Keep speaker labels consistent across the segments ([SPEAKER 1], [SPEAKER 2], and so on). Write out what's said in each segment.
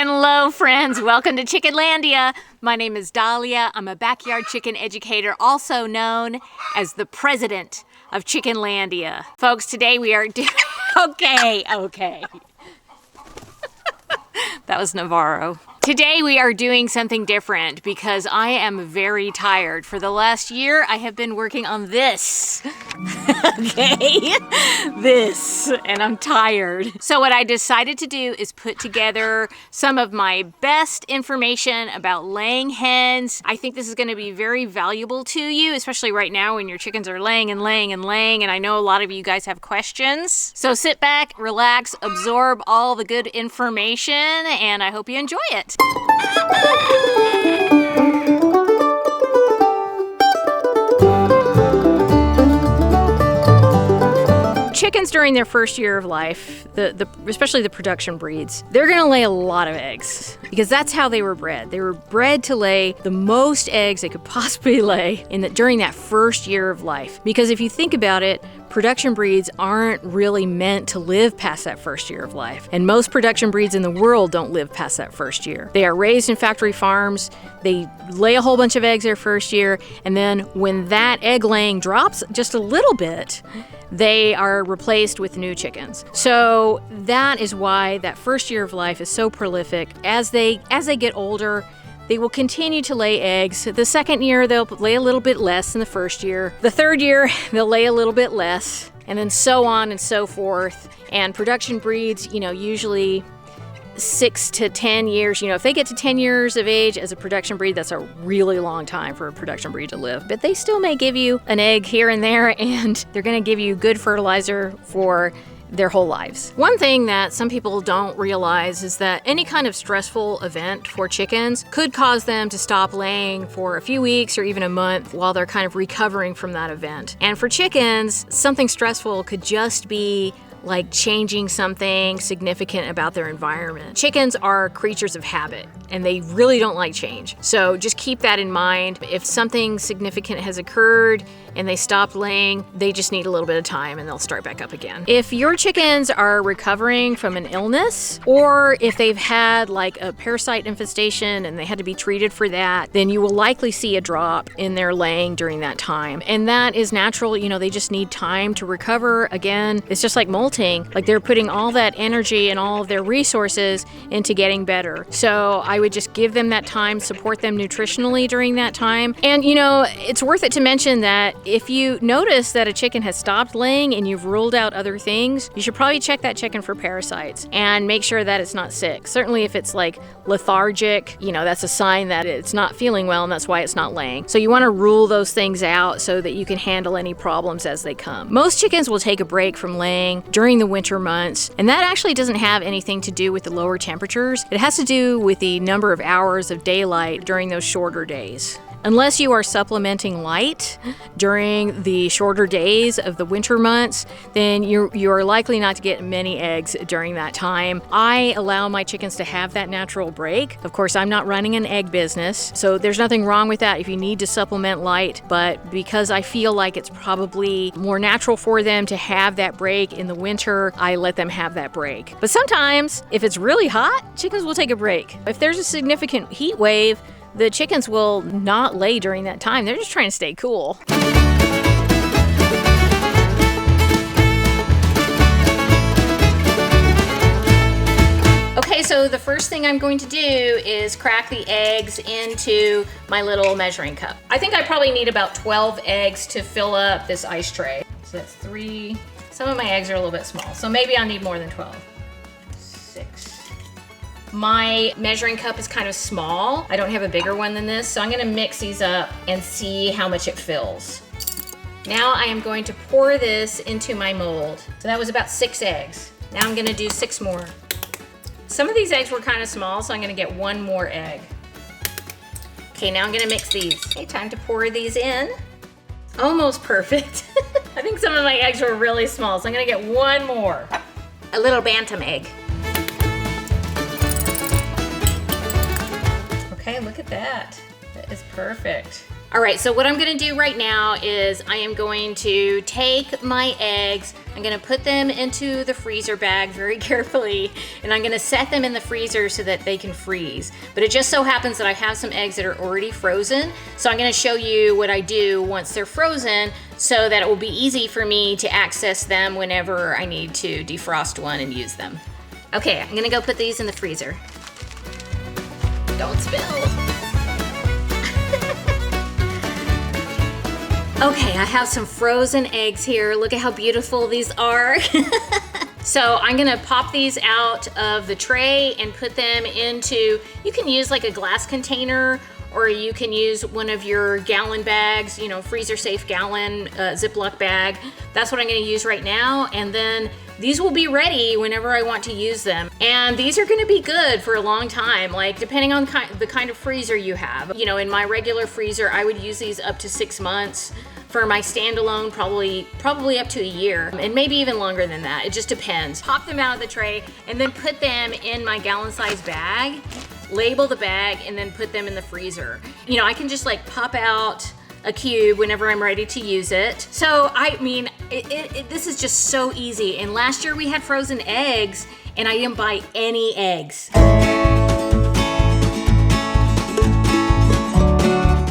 [SPEAKER 1] Hello, friends. Welcome to Chickenlandia. My name is Dahlia. I'm a backyard chicken educator, also known as the president of Chickenlandia. Folks, today we are doing... Okay. That was Navarro. Today we are doing something different because I am very tired. For the last year, I have been working on this. This, and I'm tired. So what I decided to do is put together some of my best information about laying hens. I think this is going to be very valuable to you, especially right now when your chickens are laying, and I know a lot of you guys have questions. So sit back, relax, absorb all the good information, and I hope you enjoy it. Chickens during their first year of life, especially the production breeds, they're gonna lay a lot of eggs because that's how they were bred. They were bred to lay the most eggs they could possibly lay during that first year of life. Because if you think about it, production breeds aren't really meant to live past that first year of life. And most production breeds in the world don't live past that first year. They are raised in factory farms, they lay a whole bunch of eggs their first year, and then when that egg laying drops just a little bit, they are replaced with new chickens. So that is why that first year of life is so prolific. As they get older, they will continue to lay eggs. The second year, they'll lay a little bit less than the first year. The third year, they'll lay a little bit less, and then so on and so forth. And production breeds, usually 6 to 10 years. If they get to 10 years of age as a production breed, that's a really long time for a production breed to live. But they still may give you an egg here and there, and they're gonna give you good fertilizer for their whole lives. One thing that some people don't realize is that any kind of stressful event for chickens could cause them to stop laying for a few weeks or even a month while they're kind of recovering from that event. And for chickens, something stressful could just be like changing something significant about their environment. Chickens are creatures of habit, and they really don't like change. So just keep that in mind. If something significant has occurred and they stopped laying, they just need a little bit of time and they'll start back up again. If your chickens are recovering from an illness, or if they've had like a parasite infestation and they had to be treated for that, then you will likely see a drop in their laying during that time. And that is natural. They just need time to recover. Again, it's just like molting. Like they're putting all that energy and all of their resources into getting better. So I would just give them that time, support them nutritionally during that time. And it's worth it to mention that if you notice that a chicken has stopped laying and you've ruled out other things, you should probably check that chicken for parasites and make sure that it's not sick. Certainly if it's like lethargic, that's a sign that it's not feeling well and that's why it's not laying. So you want to rule those things out so that you can handle any problems as they come. Most chickens will take a break from laying during the winter months, and that actually doesn't have anything to do with the lower temperatures. It has to do with the number of hours of daylight during those shorter days. Unless you are supplementing light during the shorter days of the winter months, then you're likely not to get many eggs during that time. I allow my chickens to have that natural break. Of course, I'm not running an egg business, so there's nothing wrong with that if you need to supplement light, but because I feel like it's probably more natural for them to have that break in the winter, I let them have that break. But sometimes, if it's really hot, chickens will take a break. If there's a significant heat wave, the chickens will not lay during that time. They're just trying to stay cool. Okay, so the first thing I'm going to do is crack the eggs into my little measuring cup. I think I probably need about 12 eggs to fill up this ice tray. So that's 3. Some of my eggs are a little bit small, so maybe I'll need more than 12. 6. My measuring cup is kind of small. I don't have a bigger one than this, so I'm gonna mix these up and see how much it fills. Now I am going to pour this into my mold. So that was about 6 eggs. Now I'm gonna do 6 more. Some of these eggs were kind of small, so I'm gonna get 1 more egg. Okay, now I'm gonna mix these. Okay, time to pour these in. Almost perfect. I think some of my eggs were really small, so I'm gonna get 1 more. A little bantam egg. Okay, look at that. That is perfect. All right, so what I'm gonna do right now is I am going to take my eggs, I'm gonna put them into the freezer bag very carefully, and I'm gonna set them in the freezer so that they can freeze. But it just so happens that I have some eggs that are already frozen, so I'm gonna show you what I do once they're frozen so that it will be easy for me to access them whenever I need to defrost one and use them. Okay, I'm gonna go put these in the freezer. Don't spill. Okay, I have some frozen eggs here. Look at how beautiful these are. So I'm gonna pop these out of the tray and put them into, you can use like a glass container, or you can use one of your gallon bags, you know, freezer safe gallon Ziploc bag. That's what I'm gonna use right now. And then these will be ready whenever I want to use them. And these are gonna be good for a long time, like depending on the kind of freezer you have. You know, in my regular freezer, I would use these up to 6 months. For my standalone, probably up to a year, and maybe even longer than that. It just depends. Pop them out of the tray and then put them in my gallon-sized bag, label the bag, and then put them in the freezer. You know, I can just like pop out a cube whenever I'm ready to use it. So, I mean, this is just so easy. And last year we had frozen eggs, and I didn't buy any eggs.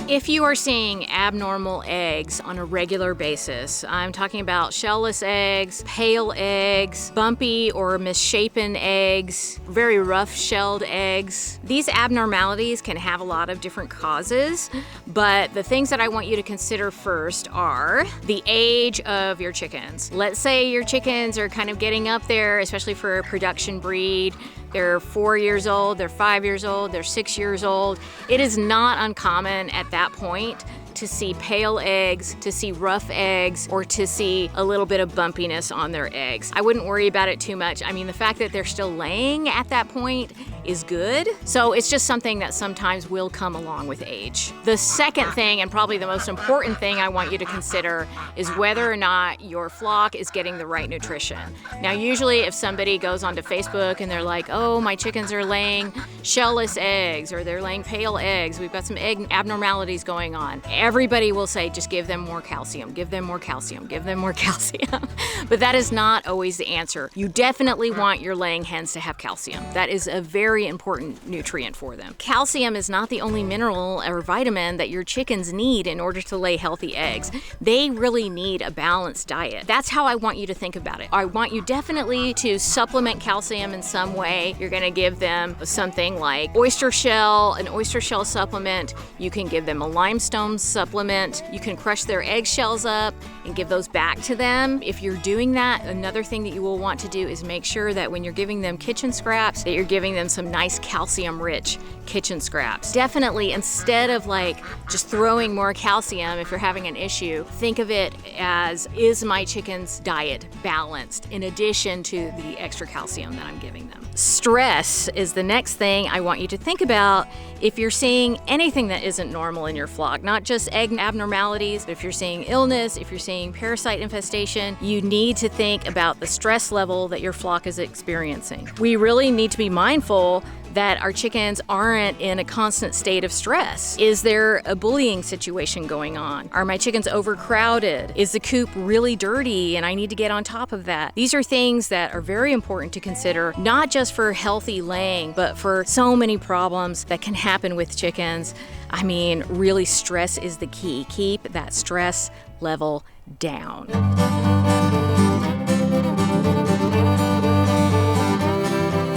[SPEAKER 1] If you are seeing abnormal eggs on a regular basis, I'm talking about shellless eggs, pale eggs, bumpy or misshapen eggs, very rough-shelled eggs. These abnormalities can have a lot of different causes, but the things that I want you to consider first are the age of your chickens. Let's say your chickens are kind of getting up there, especially for a production breed. They're 4 years old, they're 5 years old, they're 6 years old. It is not uncommon at that point to see pale eggs, to see rough eggs, or to see a little bit of bumpiness on their eggs. I wouldn't worry about it too much. I mean, the fact that they're still laying at that point is good. So it's just something that sometimes will come along with age. The second thing, and probably the most important thing I want you to consider, is whether or not your flock is getting the right nutrition. Now, usually if somebody goes onto Facebook and they're like, oh, my chickens are laying shellless eggs, or they're laying pale eggs, we've got some egg abnormalities going on, everybody will say, just give them more calcium, give them more calcium, give them more calcium. But that is not always the answer. You definitely want your laying hens to have calcium. That is a very important nutrient for them. Calcium is not the only mineral or vitamin that your chickens need in order to lay healthy eggs. They really need a balanced diet. That's how I want you to think about it. I want you definitely to supplement calcium in some way. You're gonna give them something like an oyster shell supplement. You can give them a limestone supplement. You can crush their eggshells up and give those back to them. If you're doing that, another thing that you will want to do is make sure that when you're giving them kitchen scraps, that you're giving them some nice calcium-rich kitchen scraps. Definitely, instead of like just throwing more calcium if you're having an issue, think of it as, is my chicken's diet balanced in addition to the extra calcium that I'm giving them? Stress is the next thing I want you to think about if you're seeing anything that isn't normal in your flock, not just egg abnormalities, but if you're seeing illness, if you're seeing parasite infestation, you need to think about the stress level that your flock is experiencing. We really need to be mindful that our chickens aren't in a constant state of stress. Is there a bullying situation going on? Are my chickens overcrowded? Is the coop really dirty and I need to get on top of that? These are things that are very important to consider, not just for healthy laying, but for so many problems that can happen with chickens. I mean, really, stress is the key. Keep that stress level down.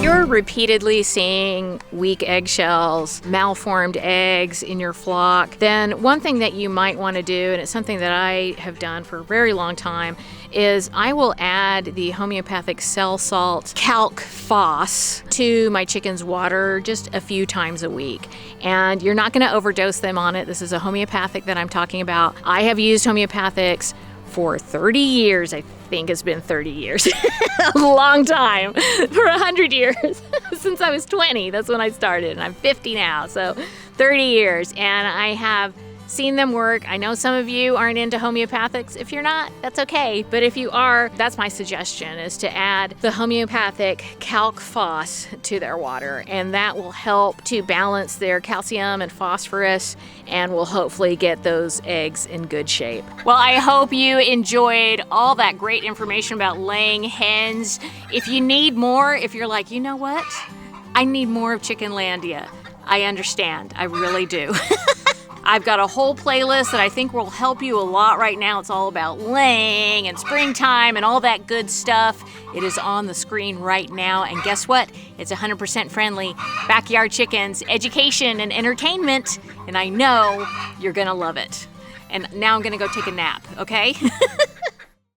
[SPEAKER 1] You're repeatedly seeing weak eggshells, malformed eggs in your flock, then one thing that you might want to do, and it's something that I have done for a very long time, is I will add the homeopathic cell salt calc phos to my chickens' water just a few times a week. And you're not going to overdose them on it. This is a homeopathic that I'm talking about. I have used homeopathics for 30 years. I think it's been 30 years. A long time. For 100 years. Since I was 20, that's when I started. And I'm 50 now, so 30 years. And I have seen them work. I know some of you aren't into homeopathics. If you're not, that's okay. But if you are, that's my suggestion, is to add the homeopathic calc phos to their water. And that will help to balance their calcium and phosphorus and will hopefully get those eggs in good shape. Well, I hope you enjoyed all that great information about laying hens. If you need more, if you're like, you know what? I need more of Chickenlandia. I understand. I really do. I've got a whole playlist that I think will help you a lot right now. It's all about laying and springtime and all that good stuff. It is on the screen right now. And guess what? It's 100% friendly. Backyard chickens, education and entertainment. And I know you're going to love it. And now I'm going to go take a nap, okay?